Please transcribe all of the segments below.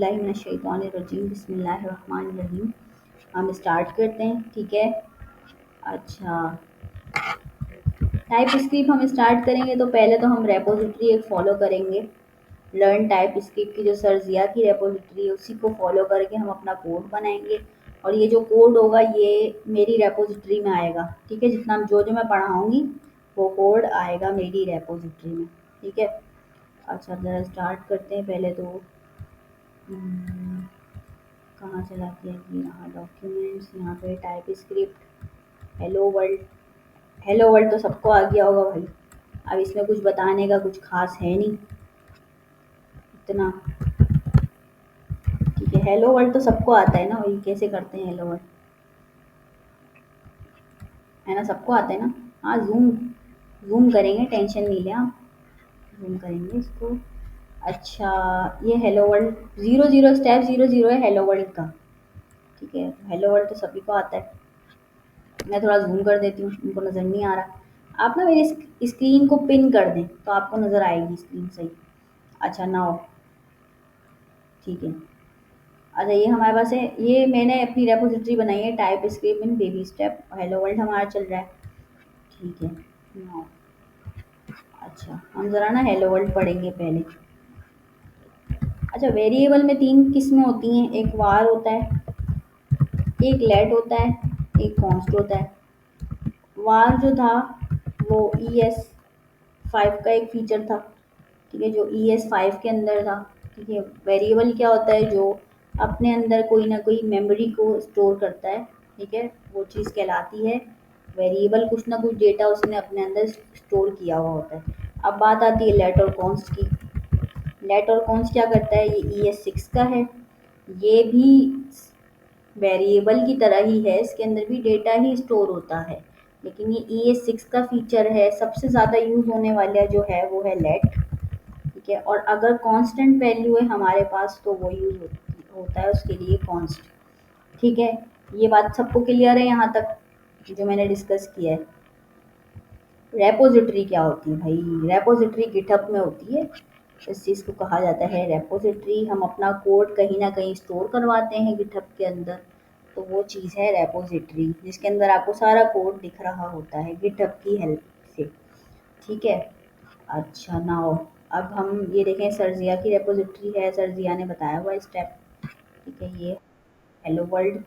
औज़ुबिल्लाहिमिनश्शैतानिर्रजीम बिस्मिल्लाहिर्रहमानिर्रहीम। हम स्टार्ट करते हैं, ठीक है। अच्छा, टाइप स्क्रिप्ट हम स्टार्ट करेंगे तो पहले तो हम रेपोजिटरी एक फ़ॉलो करेंगे। लर्न टाइप स्क्रिप्ट की जो सर ज़िया की रेपोजिटरी है उसी को फॉलो करके हम अपना कोड बनाएंगे और ये जो कोड होगा ये मेरी रेपोजिटरी में आएगा, ठीक है। जितना जो मैं पढ़ाऊँगी वो कोड आएगा मेरी रेपोजिटरी में, ठीक है। अच्छा, ज़रा स्टार्ट करते हैं। पहले तो कहाँ चला गया ये, यहाँ डॉक्यूमेंट्स, यहाँ पे type script, hello world. Hello world तो सबको आ गया होगा भाई, अब इसमें कुछ बताने का कुछ खास है नहीं इतना, ठीक है। हेलो वर्ल्ड तो सबको आता है ना, वही कैसे करते हैं हेलो वर्ल्ड, है ना, सबको आता है ना। हाँ, जूम जूम करेंगे, टेंशन नहीं ले आप, जूम करेंगे इसको। अच्छा, ये हेलो वर्ल्ड 00 स्टेप 00 है हेलो वर्ल्ड का, ठीक है। हेलो वर्ल्ड तो सभी को आता है। मैं थोड़ा जूम कर देती हूँ, उनको नज़र नहीं आ रहा। आप ना मेरी स्क्रीन को पिन कर दें तो आपको नज़र आएगी स्क्रीन सही। अच्छा, नाउ ठीक है। अच्छा, ये हमारे पास है, ये मैंने अपनी रेपोजिटरी बनाई है type script in baby step, hello world हमारा चल रहा है, ठीक है। नाउ अच्छा, हम ज़रा ना हेलो वर्ल्ड पढ़ेंगे पहले। अच्छा, वेरिएबल में 3 किस्में होती हैं, एक वार होता है, एक लेट होता है, एक कॉन्स्ट होता है। वार जो था वो ES5 का एक फीचर था, ठीक है, जो ES5 के अंदर था, ठीक है। वेरिएबल क्या होता है, जो अपने अंदर कोई ना कोई मेमोरी को स्टोर करता है, ठीक है, वो चीज़ कहलाती है वेरिएबल। कुछ ना कुछ डेटा उसने अपने अंदर स्टोर किया हुआ होता है। अब बात आती है लेट और कॉन्स्ट की। लेट और कॉन्स्ट क्या करता है, ये ES6 का है, ये भी वेरिएबल की तरह ही है, इसके अंदर भी डेटा ही स्टोर होता है, लेकिन ये ES6 का फीचर है। सबसे ज़्यादा यूज़ होने वाला जो है वो है लेट, ठीक है। और अगर कांस्टेंट वैल्यू है हमारे पास तो वो यूज़ होता है उसके लिए कॉन्स्ट, ठीक है। ये बात सबको क्लियर है यहाँ तक जो मैंने डिस्कस किया है। रेपोजिटरी क्या होती है भाई, रेपोजिटरी गिटहब में होती है, इस चीज़ को कहा जाता है रेपोजिटरी। हम अपना कोड कहीं ना कहीं स्टोर करवाते हैं गिटहब के अंदर, तो वो चीज़ है रेपोजिटरी, जिसके अंदर आपको सारा कोड दिख रहा होता है गिटहब की हेल्प से, ठीक है। अच्छा, नाउ अब हम ये देखें, सरजिया की रेपोजिटरी है, सरजिया ने बताया हुआ स्टेप, ठीक है। ये हेलो वर्ल्ड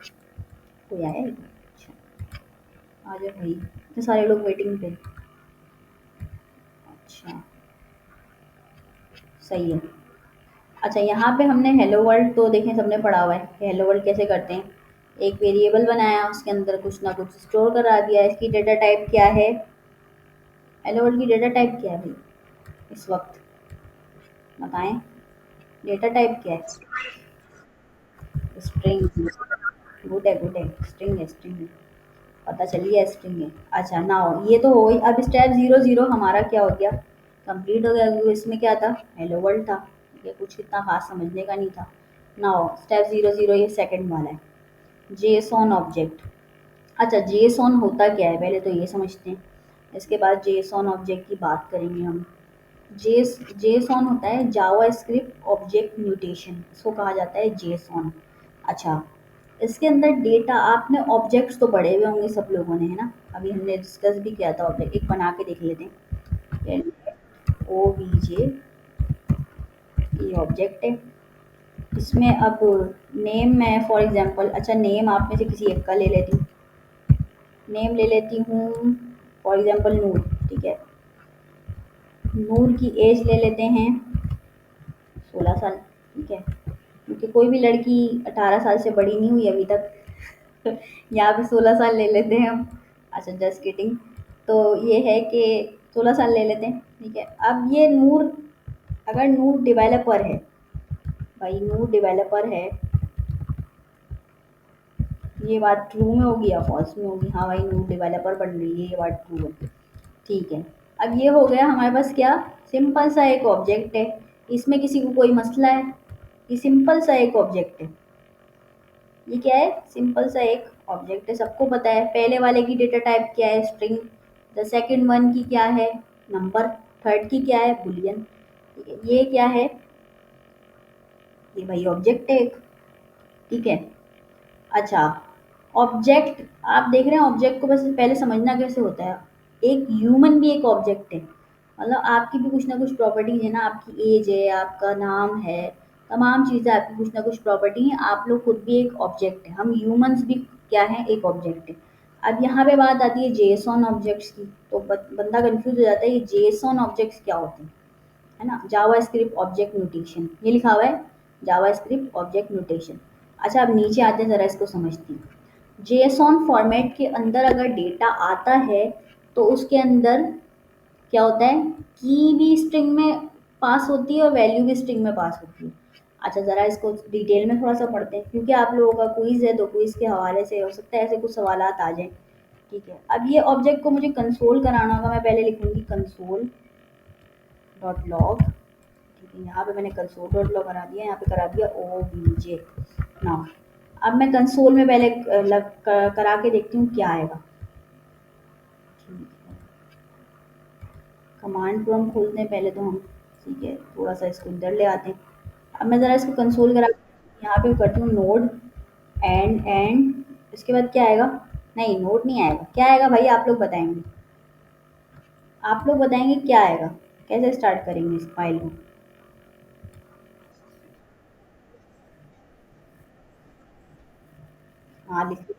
कोई आया है? अच्छा, आ जाओ भाई, इतने सारे लोग वेटिंग पे। अच्छा, सही है। अच्छा, यहाँ पे हमने हेलो वर्ल्ड तो देखें सबने पढ़ा हुआ है कि हेलो वर्ल्ड कैसे करते हैं। एक वेरिएबल बनाया, उसके अंदर कुछ ना कुछ स्टोर करा दिया। इसकी डेटा टाइप क्या है, हेलो वर्ल्ड की डेटा टाइप क्या है भाई इस वक्त, बताएं, डेटा टाइप क्या है। स्ट्रिंग, गुड है गुड है, स्ट्रिंग है स्ट्रिंग है, पता चली है स्ट्रिंग है। अच्छा, नाउ ये तो हो गई। अब स्टेप 00 हमारा क्या हो गया, कंप्लीट हो गया, क्योंकि इसमें क्या था, हेलो वर्ल्ड था, ठीक है, कुछ इतना खास समझने का नहीं था। नाउ स्टेप 00 ये सेकंड वाला है, जेसॉन ऑब्जेक्ट। अच्छा, जेसॉन होता क्या है पहले तो ये समझते हैं, इसके बाद जेसॉन ऑब्जेक्ट की बात करेंगे हम। जेसॉन होता है जावा स्क्रिप्ट ऑब्जेक्ट म्यूटेशन, इसको कहा जाता है जेसॉन। अच्छा, इसके अंदर डेटा, आपने ऑब्जेक्ट्स तो पढ़े हुए होंगे सब लोगों ने, है ना, अभी हमने डिस्कस भी किया था ऑब्जेक्ट, एक बना के देख लेते हैं। OBJ ये ऑब्जेक्ट है, इसमें अब नेम मैं फॉर एग्जांपल, अच्छा नेम आप में से किसी एक का ले लेती हूँ, नेम ले लेती हूँ फॉर एग्जांपल नूर, ठीक है। नूर की एज ले लेते हैं 16 साल, ठीक है, क्योंकि कोई भी लड़की 18 साल से बड़ी नहीं हुई अभी तक। यहाँ पे 16 साल ले लेते हैं हम। अच्छा, जस्ट किडिंग। तो ये है कि 16 साल ले लेते हैं, ठीक है। अब ये नूर, अगर नूर डेवलपर है, भाई नूर डेवलपर है, ये बात ट्रू में होगी या फॉल्स में होगी, हाँ भाई नूर डेवलपर बन रही है, ये बात ट्रू है, ठीक है। अब ये हो गया हमारे पास क्या, सिंपल सा एक ऑब्जेक्ट है, इसमें किसी को कोई मसला है, ये सिंपल सा एक ऑब्जेक्ट है, ये क्या है, सिंपल सा एक ऑब्जेक्ट है, सबको पता है। पहले वाले की डेटा टाइप क्या है, स्ट्रिंग। द सेकंड वन की क्या है, नंबर। थर्ड की क्या है, बुलियन, ठीक है। ये क्या है, ये भाई ऑब्जेक्ट है एक, ठीक है। अच्छा, ऑब्जेक्ट, आप देख रहे हैं ऑब्जेक्ट को बस पहले समझना कैसे होता है। एक ह्यूमन भी एक ऑब्जेक्ट है, मतलब आपकी भी कुछ ना कुछ प्रॉपर्टीज है ना, आपकी एज है, आपका नाम है, तमाम चीज़ें आपकी कुछ ना कुछ प्रॉपर्टी है, आप लोग खुद भी एक ऑब्जेक्ट है, हम ह्यूमंस भी क्या है, एक ऑब्जेक्ट है। अब यहाँ पे बात आती है जेसॉन ऑब्जेक्ट्स की, तो बंदा कंफ्यूज हो जाता है ये जेसॉन ऑब्जेक्ट्स क्या होते हैं, है ना। जावा स्क्रिप्ट ऑब्जेक्ट नोटेशन ये लिखा हुआ है, जावा स्क्रिप्ट ऑब्जेक्ट नोटेशन। अच्छा, अब नीचे आते हैं, ज़रा इसको समझती हूँ। जेसॉन फॉर्मेट के अंदर अगर डेटा आता है तो उसके अंदर क्या होता है, की भी स्ट्रिंग में पास होती है और वैल्यू भी स्ट्रिंग में पास होती है। अच्छा, ज़रा इसको डिटेल में थोड़ा सा पढ़ते हैं, क्योंकि आप लोगों का क्विज है तो क्विज के हवाले से हो सकता है ऐसे कुछ सवालात आ जाएं। ठीक है, अब ये ऑब्जेक्ट को मुझे कंसोल कराना होगा, मैं पहले लिखूंगी कंसोल डॉट लॉग। ठीक है, यहाँ पे मैंने कंसोल डॉट लॉग करा दिया, यहाँ पे करा दिया ओ बी जे नाउ। अब मैं कंसोल में पहले करा के देखती हूँ क्या आएगा। ठीक है, कमांड प्रॉम्प्ट खोलते हैं पहले तो हम। ठीक है, थोड़ा सा इसको इधर ले आते हैं। अब मैं ज़रा इसको कंसोल करा, यहाँ पे करती हूँ नोड एंड इसके बाद क्या आएगा, नहीं नोड नहीं आएगा, क्या आएगा भाई आप लोग बताएंगे, आप लोग बताएंगे क्या आएगा, कैसे स्टार्ट करेंगे इस फाइल को। हाँ लिखिए।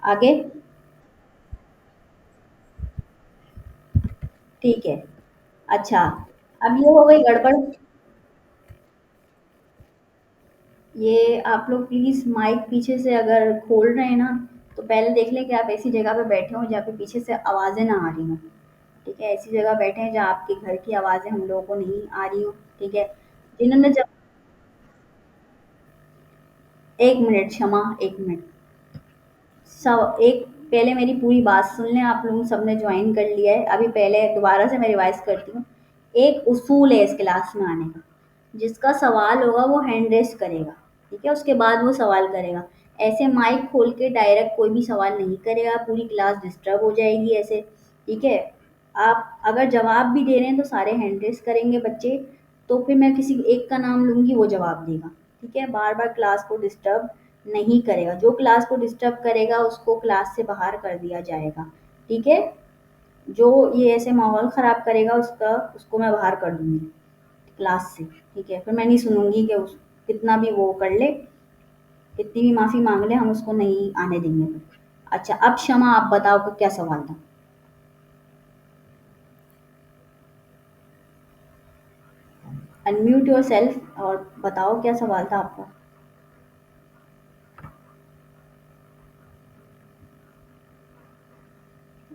आगे। ठीक है। अच्छा, अब ये हो गई गड़बड़। ये आप लोग प्लीज़ माइक पीछे से अगर खोल रहे हैं ना, तो पहले देख लें कि आप ऐसी जगह पे बैठे हो जहाँ पे पीछे से आवाज़ें ना आ रही हों। ठीक है, ऐसी जगह बैठे हैं जहाँ आपके घर की आवाज़ें हम लोगों को नहीं आ रही हो। ठीक है, जिन्होंने जब, 1 मिनट क्षमा, 1 मिनट। सब एक, पहले मेरी पूरी बात सुन लें, आप लोग सबने ज्वाइन कर लिया है अभी, पहले दोबारा से मैं रिवाइज करती हूँ। एक उसूल है इस क्लास में आने का, जिसका सवाल होगा वो हैंड रेस करेगा। ठीक है, उसके बाद वो सवाल करेगा। ऐसे माइक खोल के डायरेक्ट कोई भी सवाल नहीं करेगा, पूरी क्लास डिस्टर्ब हो जाएगी ऐसे। ठीक है, आप अगर जवाब भी दे रहे हैं तो सारे हैंड रेस करेंगे बच्चे, तो फिर मैं किसी एक का नाम लूंगी, वो जवाब देगा। ठीक है, बार बार क्लास को डिस्टर्ब नहीं करेगा, जो क्लास को डिस्टर्ब करेगा उसको क्लास से बाहर कर दिया जाएगा। ठीक है, जो ये ऐसे माहौल ख़राब करेगा उसका, उसको मैं बाहर कर दूँगी क्लास से। ठीक है, फिर मैं नहीं सुनूँगी कि उस कितना भी वो कर ले, कितनी भी माफ़ी माँग ले, हम उसको नहीं आने देंगे फिर। अच्छा, अब शमा आप बताओ कि क्या सवाल था? अनम्यूट योरसेल्फ और बताओ क्या सवाल था आपका?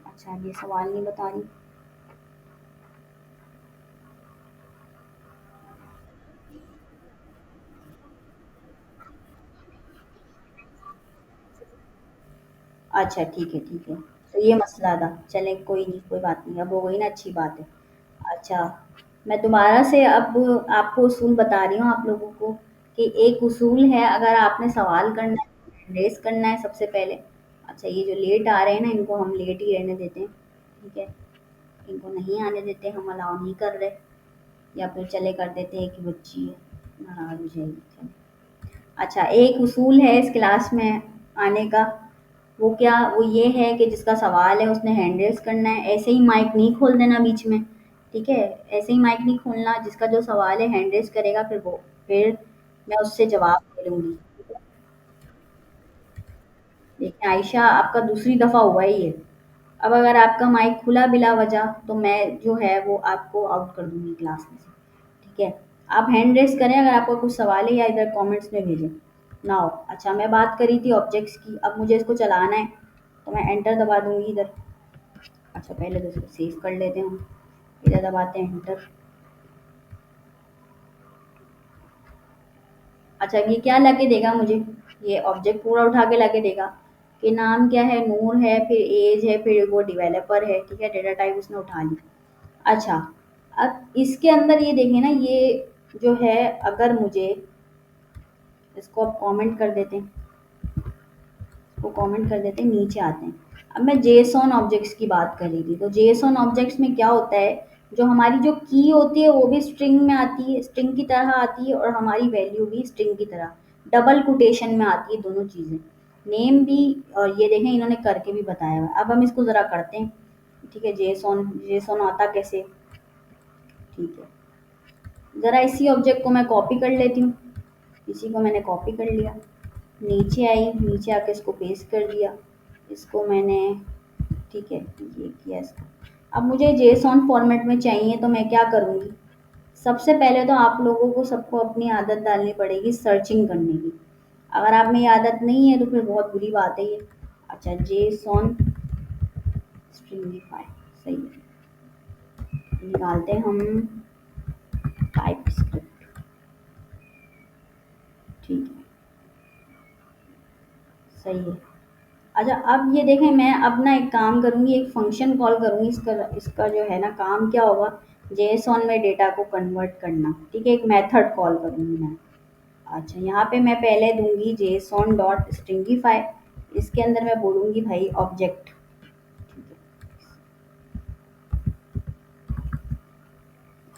अच्छा, ये सवाल नहीं बता रही। अच्छा, ठीक है, ठीक है। तो ये मसला था। चलें कोई नहीं, कोई बात नहीं, अब हो गई ना, अच्छी बात है। अच्छा, मैं दोबारा से अब आपको उसूल बता रही हूँ आप लोगों को, कि एक उसूल है, अगर आपने सवाल करना है, रेस करना है सबसे पहले। अच्छा, ये जो लेट आ रहे हैं ना, इनको हम लेट ही रहने देते हैं। ठीक है, इनको नहीं आने देते, हम अलाउ नहीं कर रहे, या फिर चले कर देते हैं कि बच्ची है, नाराज हो जाएगी। चलो। अच्छा, एक उसूल है इस क्लास में आने का, वो क्या, वो ये है कि जिसका सवाल है उसने हैंड रेज़ करना है, ऐसे ही माइक नहीं खोल देना बीच में। ठीक है, ऐसे ही माइक नहीं खोलना, जिसका जो सवाल है हैंड रेज़ करेगा, फिर मैं उससे जवाब दे लूँगी। देखिए आयशा, आपका दूसरी दफ़ा हुआ है ये। अब अगर आपका माइक खुला बिला वजह, तो मैं जो है वो आपको आउट कर दूँगी क्लास में से। ठीक है, आप हैंड रेज़ करें अगर आपका कुछ सवाल है, या इधर कमेंट्स में भेजें। नाउ, अच्छा मैं बात कर रही थी ऑब्जेक्ट्स की, अब मुझे इसको चलाना है, तो मैं एंटर दबा दूँगी इधर। अच्छा, पहले तो इसको सेव कर लेते हैं हम, इधर दबाते हैं एंटर। अच्छा, ये क्या लाके देगा मुझे, ये ऑब्जेक्ट पूरा उठा के लाके देगा कि नाम क्या है, नूर है, फिर एज है, फिर वो डेवलपर है। ठीक है, डेटा टाइप उसने उठा ली। अच्छा, अब इसके अंदर ये देखें ना, ये जो है, अगर मुझे इसको अब कमेंट कर देते हैं, इसको कमेंट कर देते हैं, नीचे आते हैं। अब मैं जेसॉन ऑब्जेक्ट्स की बात कर रही थी, तो जेसॉन ऑब्जेक्ट्स में क्या होता है जो हमारी जो की होती है वो भी स्ट्रिंग में आती है, स्ट्रिंग की तरह आती है, और हमारी वैल्यू भी स्ट्रिंग की तरह डबल कोटेशन में आती है, दोनों चीज़ें। नेम भी, और ये देखें इन्होंने करके भी बताया हुआ है। अब हम इसको ज़रा करते हैं। ठीक है, जेसॉन जेसॉन आता कैसे? ठीक है, ज़रा इसी ऑब्जेक्ट को मैं कॉपी कर लेती हूँ। इसी को मैंने कॉपी कर लिया, नीचे आई, नीचे आके इसको पेस्ट कर दिया, इसको मैंने, ठीक है, ये किया इसको। अब मुझे जेसॉन फॉर्मेट में चाहिए, तो मैं क्या करूँगी? सबसे पहले तो आप लोगों को सबको अपनी आदत डालनी पड़ेगी सर्चिंग करने की। अगर आप में ये आदत नहीं है तो फिर बहुत बुरी बात है ये। अच्छा, जेसॉन स्ट्रिंगीफाई, सही है, निकालते हैं हम टाइप स्क्रिप्ट। ठीक है, सही है। अच्छा, अब ये देखें, मैं अब ना एक काम करूँगी, एक फंक्शन कॉल करूँगी। इसका इसका जो है ना काम क्या होगा? जेसॉन में डेटा को कन्वर्ट करना। ठीक है, एक मेथड कॉल करूँगी मैं। अच्छा, यहाँ पे मैं पहले दूंगी जेसॉन डॉट स्ट्रिंगीफाई, इसके अंदर मैं बोलूँगी भाई ऑब्जेक्ट। ठीक है,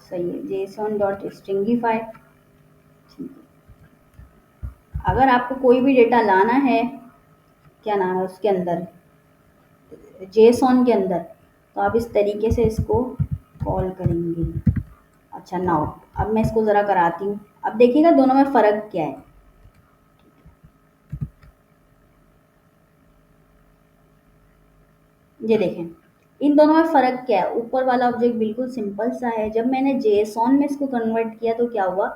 सही है, जेसॉन डॉट स्ट्रिंगीफाई। ठीक है, अगर आपको कोई भी डेटा लाना है, क्या नाम है उसके अंदर, जेसॉन के अंदर, तो आप इस तरीके से इसको कॉल करेंगे। अच्छा, नाउ अब मैं इसको ज़रा कराती हूँ। अब देखिएगा दोनों में फ़र्क क्या है। ये देखें, इन दोनों में फ़र्क क्या है? ऊपर वाला ऑब्जेक्ट बिल्कुल सिंपल सा है, जब मैंने जेसॉन में इसको कन्वर्ट किया तो क्या हुआ?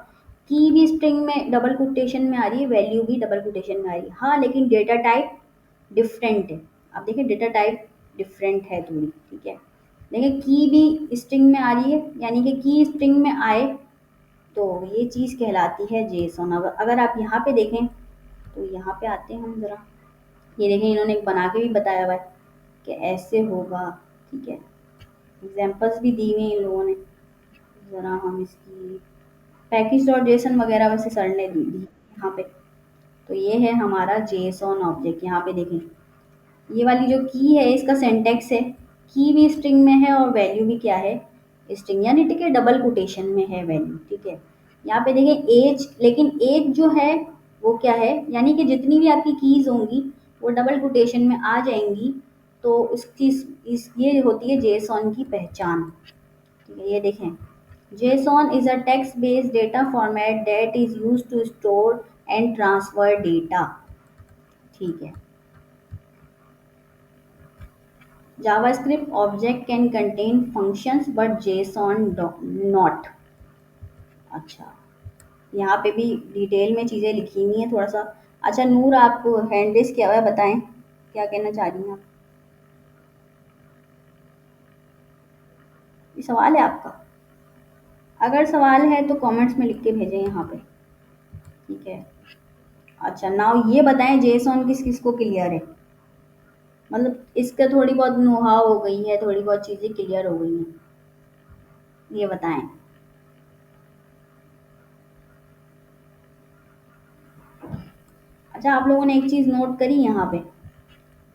की भी स्ट्रिंग में डबल कोटेशन में आ रही है, वैल्यू भी डबल कोटेशन में आ रही है। हाँ, लेकिन डेटा टाइप डिफरेंट है। अब देखिए डेटा टाइप डिफरेंट है थोड़ी। ठीक है, देखिए की भी स्ट्रिंग में आ रही है, यानी कि की स्ट्रिंग में आए तो ये चीज़ कहलाती है जेसॉन। अगर अगर आप यहाँ पे देखें, तो यहाँ पे आते हैं हम ज़रा, ये देखें इन्होंने एक बना के भी बताया हुआ है कि ऐसे होगा। ठीक है, एग्जाम्पल्स भी दी हुई हैं इन लोगों ने। ज़रा हम इसकी पैकेज डॉट जेसन वगैरह वैसे सर ने दी यहाँ पे। तो ये है हमारा जेसॉन ऑब्जेक्ट। यहाँ पे देखें, ये वाली जो की है इसका सिंटैक्स है, की भी स्ट्रिंग में है और वैल्यू भी क्या है? स्ट्रिंग, यानी ठीक है डबल कोटेशन में है वैल्यू। ठीक है, यहाँ पे देखें एज, लेकिन एज जो है वो क्या है, यानी कि जितनी भी आपकी कीज होंगी वो डबल कोटेशन में आ जाएंगी। तो उसकी इस ये होती है जेसॉन की पहचान। ठीक है, ये देखें, JSON is a text-based data format that is used to store and transfer data। ठीक है, JavaScript object can contain functions but JSON not। अच्छा, यहाँ पे भी डिटेल में चीज़ें लिखी हुई हैं थोड़ा सा। अच्छा नूर, आप हैंड रेस किया हुआ है, बताएं क्या कहना चाह रही हैं आप? ये सवाल है आपका? अगर सवाल है तो कमेंट्स में लिख के भेजें यहाँ पे। ठीक है, अच्छा नाउ ये बताएं जेसॉन किस किस को क्लियर है? मतलब इसका थोड़ी बहुत नो हाउ हो गई है, थोड़ी बहुत चीज़ें क्लियर हो गई हैं, ये बताएं। अच्छा, आप लोगों ने एक चीज़ नोट करी यहाँ पे,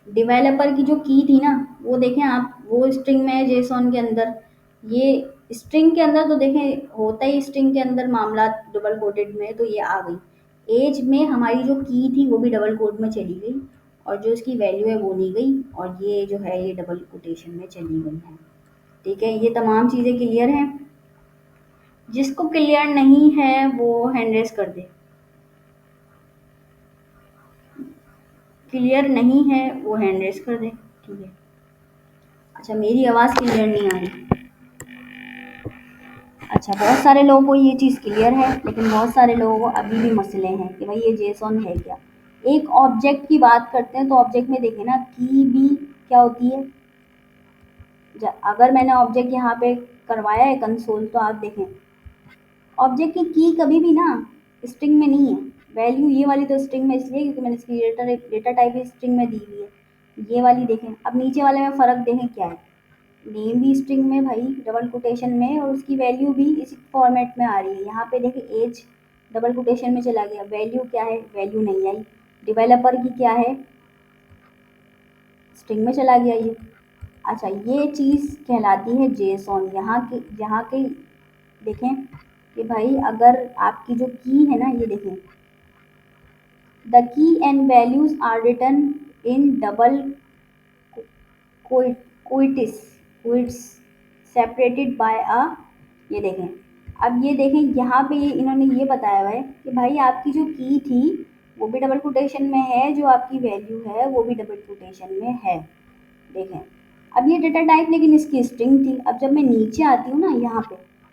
डेवलपर की जो की थी ना, वो देखें आप, वो स्ट्रिंग में है जेसॉन के अंदर। ये स्ट्रिंग के अंदर तो देखें होता ही स्ट्रिंग के अंदर मामला डबल कोटेड में है, तो ये आ गई। एज में हमारी जो की थी वो भी डबल कोट में चली गई, और जो इसकी वैल्यू है वो नहीं गई, और ये जो है ये डबल कोटेशन में चली गई है। ठीक है, ये तमाम चीज़ें क्लियर हैं? जिसको क्लियर नहीं है वो हैंड रेस कर दे। क्लियर नहीं है वो हैंड रेस कर दे। ठीक है, अच्छा मेरी आवाज़ क्लियर नहीं आ रही? अच्छा, बहुत सारे लोगों को ये चीज़ क्लियर है, लेकिन बहुत सारे लोगों को अभी भी मसले हैं कि भाई ये जेसॉन है क्या। एक ऑब्जेक्ट की बात करते हैं, तो ऑब्जेक्ट में देखें ना, की भी क्या होती है? अगर मैंने ऑब्जेक्ट यहाँ पे करवाया है कंसोल, तो आप देखें ऑब्जेक्ट की कभी भी ना स्ट्रिंग में नहीं है। वैल्यू ये वाली तो स्ट्रिंग में इसलिए क्योंकि मैंने इसकी डेटा टाइप स्ट्रिंग में दी हुई है। ये वाली देखें, अब नीचे वाले में फ़र्क देखें क्या है? नेम भी स्ट्रिंग में भाई डबल कोटेशन में, और उसकी वैल्यू भी इसी फॉर्मेट में आ रही है। यहाँ पे देखिए एज डबल कोटेशन में चला गया, वैल्यू क्या है? वैल्यू नहीं आई। डेवलपर की क्या है? स्ट्रिंग में चला गया ये। अच्छा, ये चीज़ कहलाती है जेसॉन। यहाँ के देखें कि भाई अगर आपकी जो की है ना, ये देखें, the key and values are written in double quotes quotes separated by a, ये देखें। अब ये देखें, यहाँ पे ये इन्होंने ये बताया हुआ है कि भाई आपकी जो की थी वो भी डबल कोटेशन में है, जो आपकी वैल्यू है वो भी डबल कोटेशन में है। देखें, अब ये डेटा टाइप लेकिन इसकी स्ट्रिंग थी। अब जब मैं नीचे आती हूँ ना,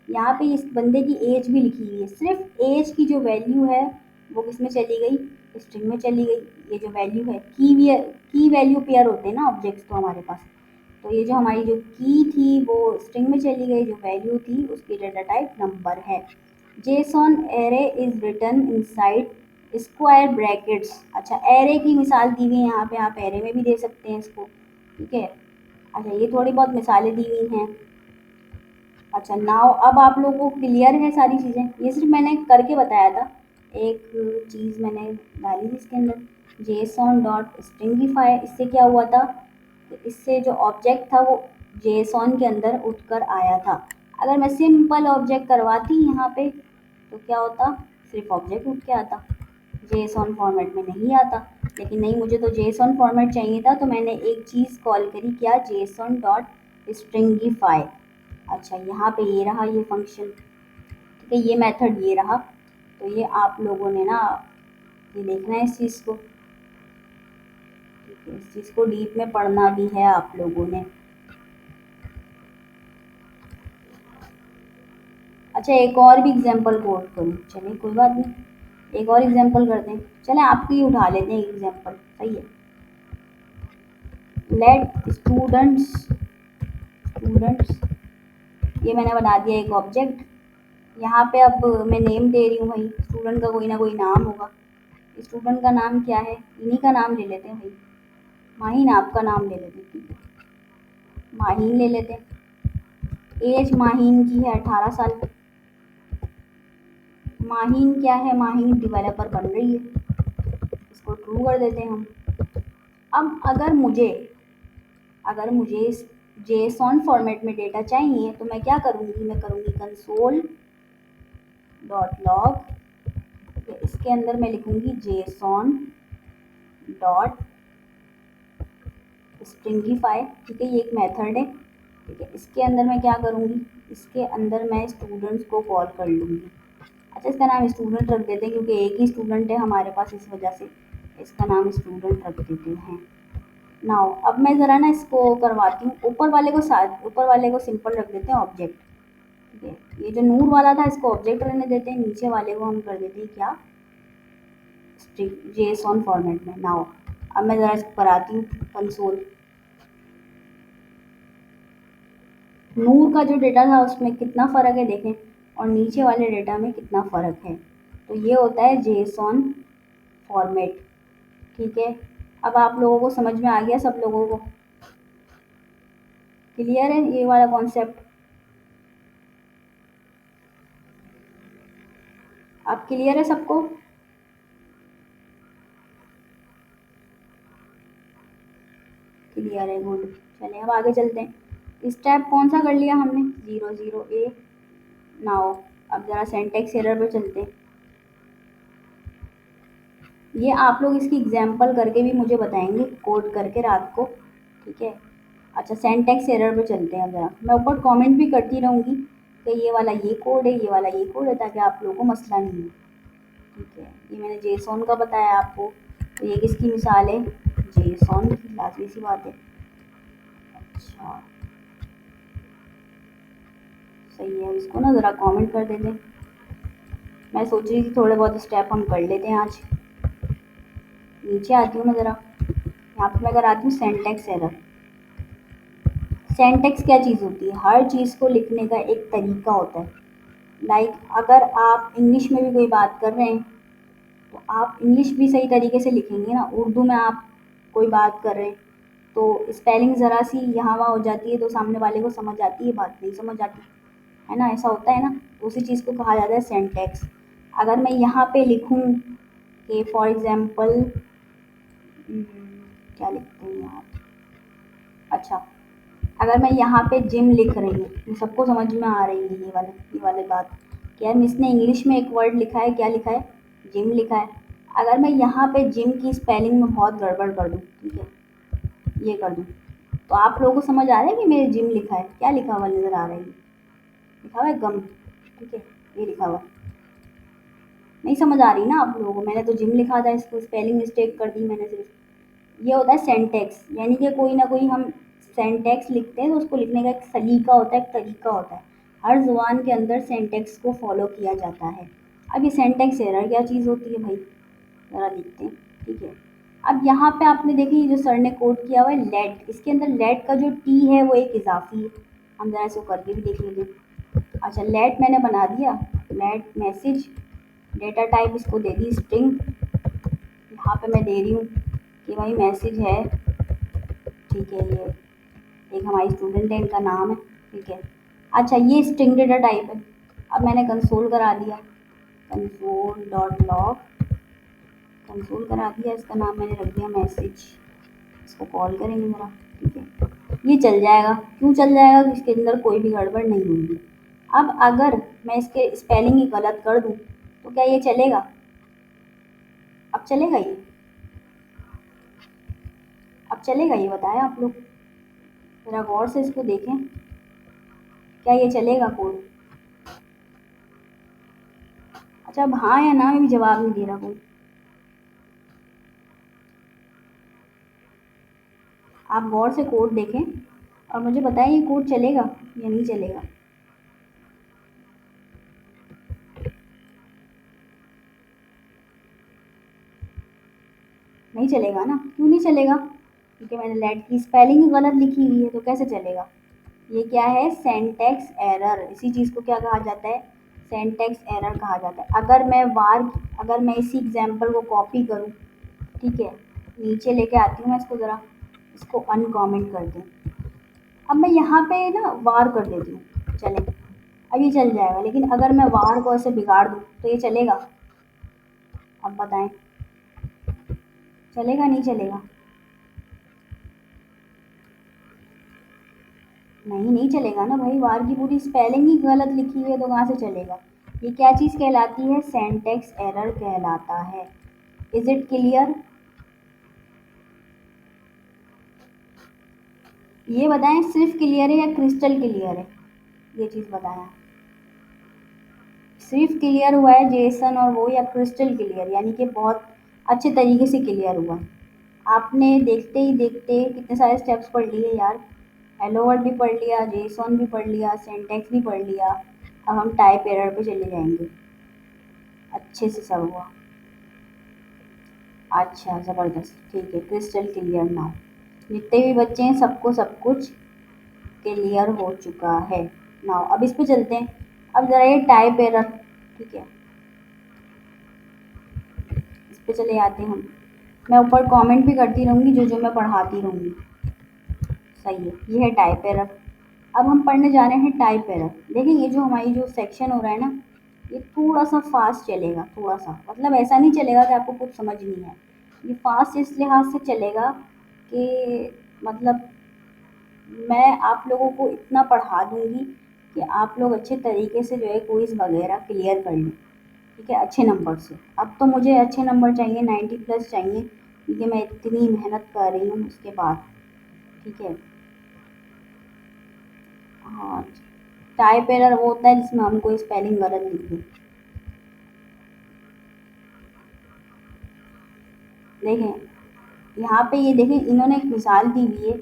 यहाँ पे इस बंदे की एज भी लिखी हुई है, सिर्फ एज की जो वैल्यू है वो किस में चली गई, स्ट्रिंग में चली गई। ये जो वैल्यू है, की वैल्यू पेयर होते हैं ना ऑब्जेक्ट्स तो हमारे पास, तो ये जो हमारी जो की थी वो स्ट्रिंग में चली गई, जो वैल्यू थी उसकी डेटा टाइप नंबर है। JSON array is written inside square brackets. अच्छा, एरे की मिसाल दी हुई है यहाँ पे, आप एरे में भी दे सकते हैं इसको, ठीक है। अच्छा, ये थोड़ी बहुत मिसालें दी हुई हैं। अच्छा, नाउ अब आप लोगों को क्लियर है सारी चीज़ें, ये सिर्फ मैंने करके बताया था। एक चीज़ मैंने डाली थी इसके अंदर, जेसॉन डॉट स्ट्रिंगिफाई। इससे क्या हुआ था, इससे जो ऑब्जेक्ट था वो जेसॉन के अंदर उठकर आया था। अगर मैं सिंपल ऑब्जेक्ट करवाती यहाँ पे तो क्या होता, सिर्फ ऑब्जेक्ट उठ के आता, जेसॉन फॉर्मेट में नहीं आता। लेकिन नहीं, मुझे तो जेसॉन फॉर्मेट चाहिए था, तो मैंने एक चीज़ कॉल करी, क्या, जेसॉन डॉट स्ट्रिंगिफाई। अच्छा, यहाँ पे ये रहा ये फंक्शन, ठीक है, ये मेथड ये रहा। तो ये आप लोगों ने ना ये देखना है इस चीज़ को, ठीक है, इस चीज़ को डीप में पढ़ना भी है आप लोगों ने। अच्छा, एक और भी एग्जांपल कोट करूँ, चलिए कोई बात नहीं, एक और एग्जांपल करते हैं, चलें आपकी ही उठा लेते हैं एग्जांपल, सही है। लेट स्टूडेंट्स, ये मैंने बना दिया एक ऑब्जेक्ट। यहाँ पे अब मैं नेम दे रही हूँ, भाई स्टूडेंट का कोई ना कोई नाम होगा। स्टूडेंट का नाम क्या है, इन्हीं का नाम ले लेते हैं भाई, माहीन आपका नाम ले लेते हैं, ठीक है, माहीन ले लेते हैं। एज माहीन की है 18 साल। माहीन क्या है, माहीन डेवलपर बन रही है, इसको ट्रू कर देते हैं हम। अब अगर मुझे इस जेसॉन फॉर्मेट में डेटा चाहिए तो मैं क्या करूँगी, मैं करूँगी कंसोल डॉट लॉग, इसके अंदर मैं लिखूँगी जेसॉन डॉट स्ट्रिंगिफाई, ठीक है, ये एक मेथड है, ठीक है। इसके अंदर मैं क्या करूँगी, इसके अंदर मैं स्टूडेंट्स को कॉल कर लूँगी। अच्छा, इसका नाम स्टूडेंट रख देते हैं क्योंकि एक ही स्टूडेंट है हमारे पास, इस वजह से इसका नाम स्टूडेंट रख देते हैं। नाउ अब मैं ज़रा ना इसको करवाती हूँ, ऊपर वाले को सिंपल रख देते हैं ऑब्जेक्ट, ठीक है। ये जो नूर वाला था इसको ऑब्जेक्ट रहने देते हैं, नीचे वाले को हम कर देते हैं क्या, स्ट्रिंग जेसॉन फॉर्मेट में। नाउ अब मैं ज़रा इसको कराती हूँ कंसोल। नूर का जो डेटा था उसमें कितना फ़र्क है देखें, और नीचे वाले डेटा में कितना फ़र्क है। तो ये होता है जेसॉन फॉर्मेट, ठीक है। अब आप लोगों को समझ में आ गया, सब लोगों को क्लियर है ये वाला कॉन्सेप्ट, आप क्लियर है सबको। क्लियर है, गुड। चलिए अब आगे चलते हैं। स्टेप कौन सा कर लिया हमने, 00A। नाउ अब ज़रा सिंटैक्स एरर पे चलते हैं। ये आप लोग इसकी एग्जांपल करके भी मुझे बताएंगे, कोड करके रात को, ठीक है। अच्छा, सिंटैक्स एरर पे चलते हैं। ज़रा मैं ऊपर कमेंट भी करती रहूँगी कि ये वाला ये कोड है, ये वाला ये कोड है, ताकि आप लोगों को मसला नहीं हो, ठीक है। ये मैंने जेसॉन का बताया आपको, तो ये किसकी मिसाल है, जेसॉन की, लाजमी सी बात है। अच्छा, सही है, इसको ना ज़रा कमेंट कर देते हैं। मैं सोच रही थी थोड़े बहुत स्टेप हम कर लेते हैं आज। नीचे आती हूँ मैं ज़रा, यहाँ पे मैं अगर आती हूँ सेंटेक्स एरर। सेंटेक्स क्या चीज़ होती है, हर चीज़ को लिखने का एक तरीका होता है। लाइक अगर आप इंग्लिश में भी कोई बात कर रहे हैं तो आप इंग्लिश भी सही तरीके से लिखेंगे ना। उर्दू में आप कोई बात कर रहे हैं तो स्पेलिंग ज़रा सी यहाँ वहाँ हो जाती है, तो सामने वाले को समझ आती है, बात नहीं समझ आती, है ना, ऐसा होता है ना। तो उसी चीज़ को कहा जाता है सेंटेक्स। अगर मैं यहाँ पे लिखूँ कि फॉर एग्ज़ाम्पल क्या लिखते हैं यार, अच्छा, अगर मैं यहाँ पे जिम लिख रही हूँ, ये सबको समझ में आ रही है ये वाली बात कि यार मिस ने इंग्लिश में एक वर्ड लिखा है, क्या लिखा है? जिम लिखा है। अगर मैं यहाँ पे जिम की स्पेलिंग में बहुत गड़बड़ कर दूँ, ठीक है, ये कर दूँ, तो आप लोगों को समझ आ रहा है कि मेरे जिम लिखा है, क्या लिखा हुआ नज़र आ रहा है? लिखा हुआ है गम, ठीक है, ये लिखा हुआ। नहीं समझ आ रही ना आप लोगों को? मैंने तो जिम लिखा था, इसको स्पेलिंग मिस्टेक कर दी मैंने सिर्फ। ये होता है सेंटेक्स, यानी कि कोई ना कोई हम सेंटेक्स लिखते हैं तो उसको लिखने का एक सलीका होता है, एक तरीका होता है। हर ज़ुबान के अंदर सेंटेक्स को फॉलो किया जाता है। अब ये सेंटेक्स एरर क्या चीज़ होती है भाई? ज़रा देखते हैं, ठीक है। अब यहाँ पे आपने देखी जो सर ने कोड किया हुआ है लेट, इसके अंदर लेट का जो टी है वो एक इजाफी है। हम ज़रा इसको करके भी देख लीजिए। अच्छा, लेट मैंने बना दिया, लेट मैसेज, डेटा टाइप इसको दे दी स्ट्रिंग। यहाँ पे मैं दे रही हूँ कि भाई मैसेज है, ठीक है, ये एक हमारी स्टूडेंट है, इनका नाम है, ठीक है। अच्छा, ये स्ट्रिंग डेटा टाइप है। अब मैंने कंसोल करा दिया, कंसोल डॉट लॉग, कंसोल करा दिया, इसका नाम मैंने रख दिया मैसेज। इसको कॉल करेंगे ज़रा, ठीक है। ये चल जाएगा, क्यों चल जाएगा? इसके अंदर कोई भी गड़बड़ नहीं होगी। अब अगर मैं इसके स्पेलिंग ही गलत कर दूँ तो क्या ये चलेगा? अब चलेगा ये? अब चलेगा ये? बताएं आप लोग, ज़रा गौर से इसको देखें, क्या ये चलेगा कोड? अच्छा, अब हाँ या ना में भी जवाब नहीं दे रहा कोई। आप गौर से कोड देखें और मुझे बताएं ये कोड चलेगा या नहीं चलेगा। नहीं चलेगा ना? क्यों नहीं चलेगा? क्योंकि मैंने लेट की स्पेलिंग ही गलत लिखी हुई है, तो कैसे चलेगा? ये क्या है? सेंटेक्स एरर। इसी चीज़ को क्या कहा जाता है? सेंटेक्स एरर कहा जाता है। अगर मैं इसी एग्जाम्पल को कॉपी करूँ, ठीक है, नीचे लेके आती हूँ मैं इसको, ज़रा इसको अनकॉमेंट कर दें। अब मैं यहाँ पे ना वार कर देती हूँ, चले, अब ये चल जाएगा। लेकिन अगर मैं वार को ऐसे बिगाड़ दूँ तो ये चलेगा? अब बताएं, चलेगा नहीं चलेगा? नहीं, नहीं चलेगा ना भाई, वार की पूरी स्पेलिंग ही गलत लिखी हुई है तो कहाँ से चलेगा? ये क्या चीज़ कहलाती है? सेंटेक्स एरर कहलाता है। Is it clear? ये बताएं सिर्फ क्लियर है या क्रिस्टल क्लियर है? ये चीज़ बताएं। सिर्फ क्लियर हुआ है जेसन और वो, या क्रिस्टल क्लियर यानी कि बहुत अच्छे तरीके से क्लियर हुआ? आपने देखते ही देखते कितने सारे स्टेप्स पढ़ लिए यार। हेलो वर्ड भी पढ़ लिया, जेसन भी पढ़ लिया, सिंटैक्स भी पढ़ लिया। अब हम टाइप एरर पे चले जाएंगे। अच्छे से सब हुआ। अच्छा, ज़बरदस्त, ठीक है, क्रिस्टल क्लियर नाउ। जितने भी बच्चे हैं सबको सब कुछ क्लियर हो चुका है। नाउ अब इस पे चलते हैं। अब ज़रा ये टाइप एरर, ठीक है, इस पे चले आते हैं हम। मैं ऊपर कमेंट भी करती रहूँगी जो जो मैं पढ़ाती रहूँगी। सही है, ये है टाइप एरर। अब हम पढ़ने जा रहे हैं टाइप एरर। देखिए ये जो हमारी जो सेक्शन हो रहा है ना, ये थोड़ा सा फास्ट चलेगा, थोड़ा सा, मतलब ऐसा नहीं चलेगा कि आपको कुछ समझ नहीं है। ये फास्ट इस लिहाज से चलेगा कि मतलब मैं आप लोगों को इतना पढ़ा दूंगी कि आप लोग अच्छे तरीके से जो है क्विज वगैरह क्लियर कर लें, ठीक है, अच्छे नंबर से। अब तो मुझे अच्छे नंबर चाहिए, 90 प्लस चाहिए, क्योंकि मैं इतनी मेहनत कर रही हूँ उसके बाद, ठीक है। हाँ, टाइप एरर वो होता है जिसमें हम कोई स्पेलिंग गलत लिख दें। देखें यहाँ पे, ये देखें इन्होंने एक मिसाल दी हुई है,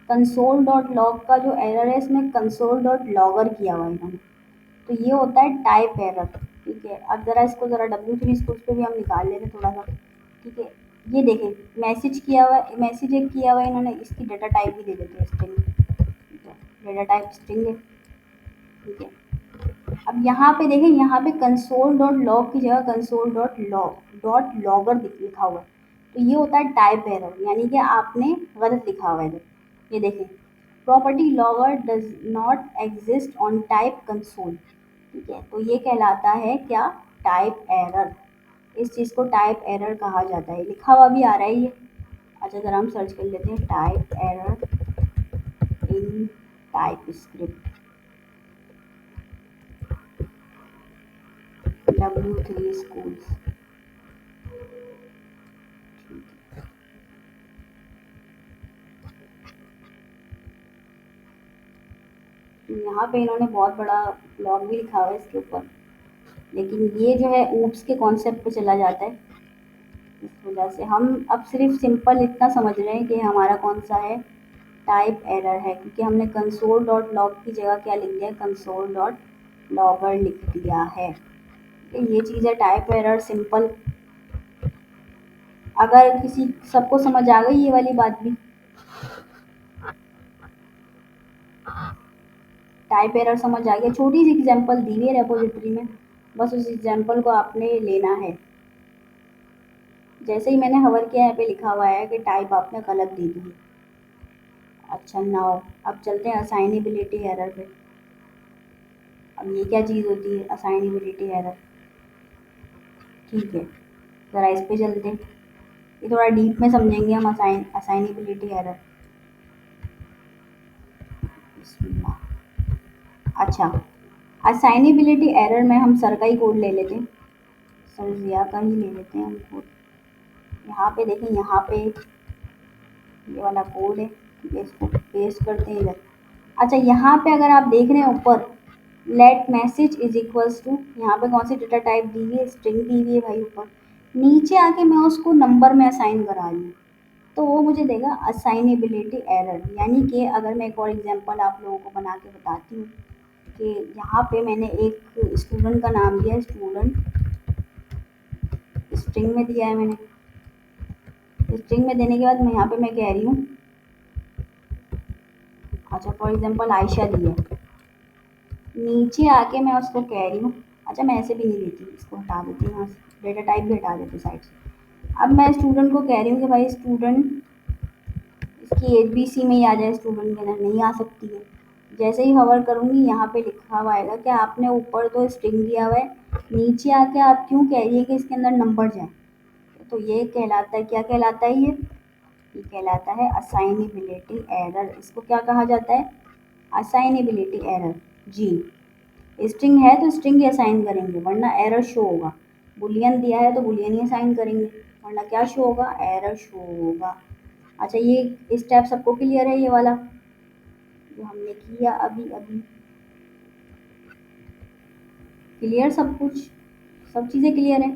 कंसोल डॉट लॉग का जो एरर है इसमें कंसोल डॉट लॉगर किया हुआ है इन्होंने, तो ये होता है टाइप एरर, ठीक है। अब ज़रा इसको ज़रा W3 स्कूल्स पे भी हम निकाल लेते हैं थोड़ा सा, ठीक है। ये देखें मैसेज किया हुआ है, मैसेज एक किया हुआ है इन्होंने, इसकी डेटा टाइप भी दे देते हैं स्ट्रिंग, ठीक है, डेटा टाइप स्ट्रिंग है, ठीक है। अब यहाँ पे देखें, यहाँ पे कंसोल डॉट लॉग की जगह कंसोल डॉट लॉगर लिखा हुआ है, तो ये होता है टाइप एरर, यानी कि आपने गलत लिखा हुआ है इधर। ये देखें, property logger does not exist on type console, ठीक है, तो ये कहलाता है क्या? Type error. इस चीज़ को टाइप एरर कहा जाता है, लिखा हुआ भी आ रहा है ये। अच्छा, ज़रा हम सर्च कर लेते हैं type error in type script W3 schools. यहाँ पे इन्होंने बहुत बड़ा ब्लॉग भी लिखा हुआ है इसके ऊपर, लेकिन ये जो है ऊप्स के कॉन्सेप्ट पे चला जाता है। इस वजह से हम अब सिर्फ सिंपल इतना समझ रहे हैं कि हमारा कौन सा है, टाइप एरर है, क्योंकि हमने कंसोल डॉट लॉग की जगह क्या लिख दिया है, कंसोल डॉट लॉगर लिख दिया है। तो ये चीज़ है टाइप एरर सिंपल। अगर किसी सबको समझ आ गई ये वाली बात भी, टाइप एरर समझ आ गया, छोटी सी एग्जांपल दी हुई है रेपोजिटरी में, बस उस एग्जांपल को आपने लेना है। जैसे ही मैंने हवर किया यहाँ पे लिखा हुआ है कि टाइप आपने गलत दे दी है। अच्छा नाउ अब चलते हैं असाइनेबिलिटी एरर पे। अब ये क्या चीज़ होती है असाइनेबिलिटी एरर, ठीक है ज़रा इस पे चलते हैं, ये थोड़ा डीप में समझेंगे हम असाइनेबिलिटी एरर। अच्छा असाइनेबिलिटी एरर में हम सर का ही कोड ले लेते हैं, सर जिया का ही ले लेते हैं हम कोड। यहाँ पे देखें, यहाँ पे ये वाला कोड है, ठीक है इसको पेस्ट करते हैं इधर। अच्छा यहाँ पे अगर आप देख रहे हैं ऊपर let message is equals to, यहाँ पे कौन सी डेटा टाइप दी हुई है, स्ट्रिंग दी हुई है भाई ऊपर। नीचे आके मैं उसको नंबर में असाइन करा रही हूँ, तो वो मुझे देगा असाइनेबिलिटी एरर। यानी कि अगर मैं एक और एग्जांपल आप लोगों को बना के बताती हूँ कि यहाँ पे मैंने एक स्टूडेंट का नाम दिया है, स्टूडेंट स्ट्रिंग में दिया है मैंने। स्ट्रिंग में देने के बाद मैं यहाँ पे मैं कह रही हूँ, अच्छा फॉर एग्जांपल आयशा दी है, नीचे आके मैं उसको कह रही हूँ, अच्छा मैं ऐसे भी नहीं देती, इसको हटा देती हूँ यहाँ से, डेटा टाइप भी हटा देती साइड से। अब मैं स्टूडेंट को कह रही हूँ कि भाई स्टूडेंट इसकी ABC में ही आ जाए, स्टूडेंट के अंदर नहीं आ सकती है। जैसे ही हवर करूँगी यहाँ पे लिखा हुआ आएगा कि आपने ऊपर तो स्ट्रिंग दिया हुआ है, नीचे आके आप क्यों कह रही है कि इसके अंदर नंबर जाए। तो ये कहलाता है, क्या कहलाता है ये कहलाता है असाइनेबिलिटी एरर। इसको क्या कहा जाता है, असाइनेबिलिटी एरर जी। स्ट्रिंग है तो स्ट्रिंग ही असाइन करेंगे वरना एरर शो होगा, बुलियन दिया है तो बुलियन ही असाइन करेंगे वरना क्या शो होगा, एरर शो होगा। अच्छा ये स्टेप सबको क्लियर है, ये वाला जो हमने किया अभी अभी, क्लियर सब कुछ, सब चीज़ें क्लियर है।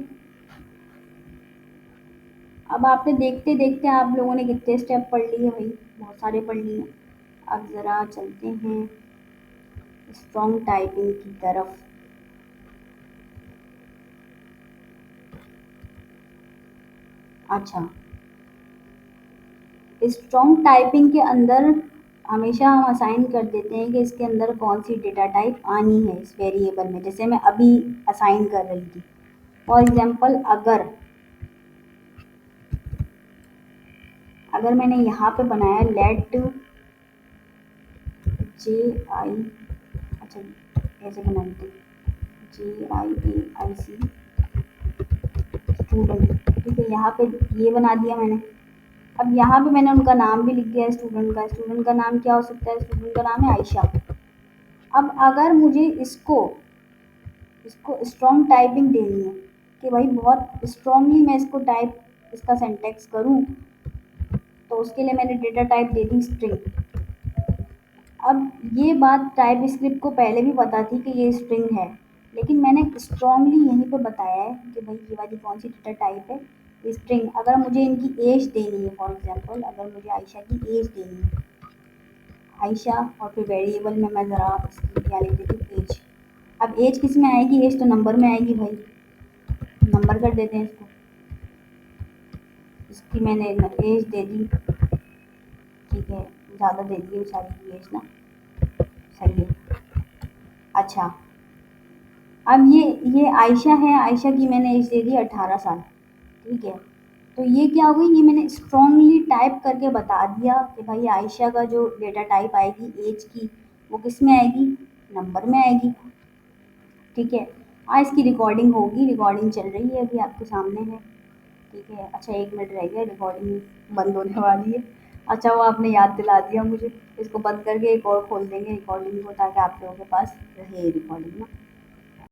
अब आपने देखते देखते आप लोगों ने कितने स्टेप पढ़ लिए भाई, बहुत सारे पढ़ लिए। अब ज़रा चलते हैं स्ट्रॉन्ग टाइपिंग की तरफ। अच्छा स्ट्रॉन्ग टाइपिंग के अंदर हमेशा हम असाइन कर देते हैं कि इसके अंदर कौन सी डेटा टाइप आनी है इस वेरिएबल में, जैसे मैं अभी असाइन कर रही थी। फॉर एग्जांपल अगर मैंने यहाँ पे बनाया लेट JI, अच्छा ऐसे बनाई थी JIAIC स्टूडेंट, ठीक है यहाँ पे ये बना दिया मैंने। अब यहाँ पे मैंने उनका नाम भी लिख दिया स्टूडेंट का, स्टूडेंट का नाम क्या हो सकता है, स्टूडेंट का नाम है आयशा। अब अगर मुझे इसको इसको स्ट्रॉन्ग टाइपिंग देनी है कि भाई बहुत स्ट्रॉन्गली मैं इसको टाइप इसका सिंटैक्स करूँ, तो उसके लिए मैंने डेटा टाइप दे दी स्ट्रिंग। अब ये बात टाइप स्क्रिप्ट को पहले भी पता थी कि ये स्ट्रिंग है, लेकिन मैंने स्ट्रॉन्गली यहीं पे बताया है कि भाई ये वाली कौन सी डेटा टाइप है, स्ट्रिंग। अगर मुझे इनकी एज देनी है, फॉर एग्जांपल अगर मुझे आयशा की एज देनी है, आयशा और फिर वेरिएबल में मैं ज़रा इसकी क्या लिख देती हूँ एज। अब एज किस में आएगी, एज तो नंबर में आएगी भाई, नंबर कर देते हैं इसको। इसकी मैंने एज दे दी, ठीक है ज़्यादा दे दी बेचारी की एज ना, सही है। अच्छा अब ये आयशा है, आयशा की मैंने एज दे दी 18 साल, ठीक है। तो ये क्या हो गई, ये मैंने स्ट्रॉन्गली टाइप करके बता दिया कि भाई आयशा का जो डेटा टाइप आएगी एज की, वो किस में आएगी, नंबर में आएगी, ठीक है। हाँ इसकी रिकॉर्डिंग होगी, रिकॉर्डिंग चल रही है अभी आपके सामने है, ठीक है। अच्छा 1 मिनट रह गया, रिकॉर्डिंग बंद होने वाली है। अच्छा वो आपने याद दिला दिया मुझे। इसको बंद करके एक और खोल देंगे रिकॉर्डिंग को, ताकि आप लोगों के पास रहे रिकॉर्डिंग ना।